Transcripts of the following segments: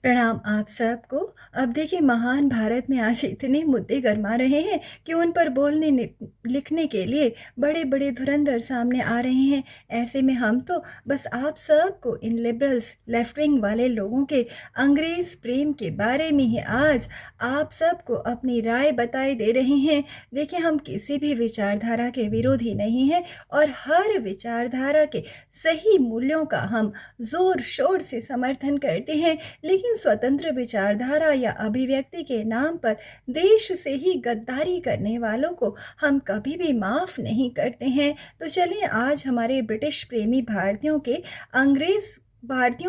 प्रणाम आप सबको। अब देखिए महान भारत में आज इतने मुद्दे गरमा रहे हैं कि उन पर बोलने लिखने के लिए बड़े बड़े धुरंधर सामने आ रहे हैं। ऐसे में हम तो बस आप सबको इन लिबरल्स लेफ्ट विंग वाले लोगों के अंग्रेज प्रेम के बारे में ही आज आप सबको अपनी राय बताई दे रहे हैं। देखिए हम किसी भी विचारधारा के विरोधी नहीं हैं और हर विचारधारा के सही मूल्यों का हम जोर शोर से समर्थन करते हैं, लेकिन स्वतंत्र विचारधारा या अभिव्यक्ति के नाम पर देश से ही गद्दारी करने वालों को हम कभी भी माफ नहीं करते हैं। तो चलिए आज हमारे ब्रिटिश प्रेमी भारतीयों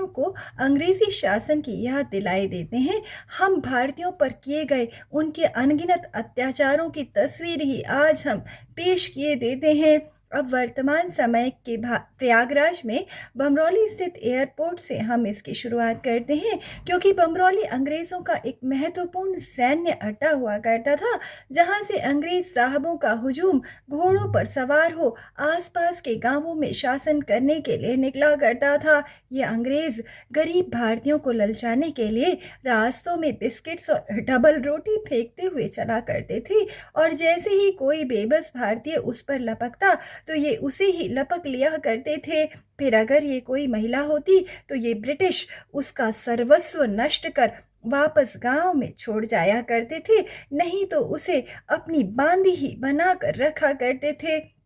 को अंग्रेजी शासन की याद दिलाई देते हैं। हम भारतीयों पर किए गए उनके अनगिनत अत्याचारों की तस्वीर ही आज हम पेश किए देते हैं। अब वर्तमान समय के प्रयागराज में बमरौली स्थित एयरपोर्ट से हम इसकी शुरुआत करते हैं, क्योंकि बमरौली अंग्रेज़ों का एक महत्वपूर्ण सैन्य अड्डा हुआ करता था, जहां से अंग्रेज साहबों का हुजूम घोड़ों पर सवार हो आसपास के गांवों में शासन करने के लिए निकला करता था। ये अंग्रेज गरीब भारतीयों को ललचाने के लिए रास्तों में बिस्किट्स और डबल रोटी फेंकते हुए चला करते थे, और जैसे ही कोई बेबस भारतीय उस पर लपकता तो ये उसे ही लपक लिया करते थे। फिर अगर ये कोई महिला होती तो ये ब्रिटिश उसका सर्वस्व नष्ट कर वापस गांव में छोड़ जाया करते थे, नहीं तो उसे अपनी बांदी ही बना कर रखा करते थे।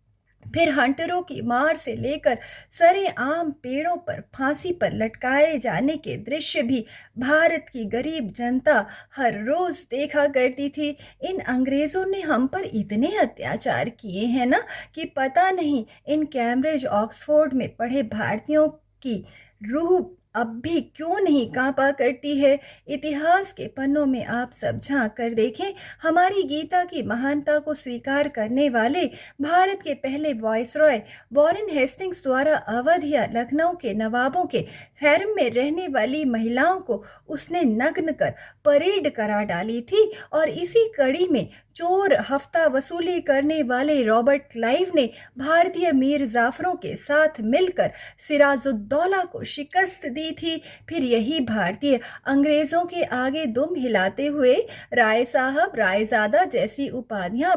फिर हंटरों की मार से लेकर सरेआम पेड़ों पर फांसी पर लटकाए जाने के दृश्य भी भारत की गरीब जनता हर रोज देखा करती थी। इन अंग्रेजों ने हम पर इतने अत्याचार किए हैं ना कि पता नहीं इन कैम्ब्रिज ऑक्सफोर्ड में पढ़े भारतीयों की रूह अब भी क्यों नहीं कांपा करती है। इतिहास के पन्नों में आप सब झांक कर देखें, हमारी गीता की महानता को स्वीकार करने वाले भारत के पहले वॉइसरॉय वॉरेन हेस्टिंग्स द्वारा अवध या लखनऊ के नवाबों के हैरम में रहने वाली महिलाओं को उसने नग्न कर परेड करा डाली थी। और इसी कड़ी में चोर हफ्ता वसूली करने वाले रॉबर्ट क्लाइव ने भारतीय मीर जाफरों के साथ मिलकर सिराजुद्दौला को शिकस्त दी थी। फिर यही भारतीय अंग्रेजों के आगे दुम हिलाते हुए राय साहब, रायजादा जैसी उपाधियां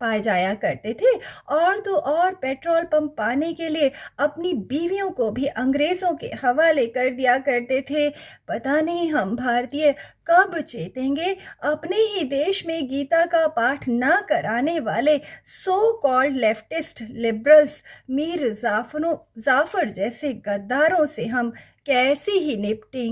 पाए जाया करते थे, और तो और पेट्रोल पंप पाने के लिए अपनी बीवियों को भी अंग्रेजों के हवाले कर दिया करते थे। पता नहीं हम भारतीय कब चेतेंगे। अपने ही देश में गीता का पाठ न कराने वाले so called leftist liberals Mir Jafar जैसे गद्दारों से हम कैसे ही निपटेंगे।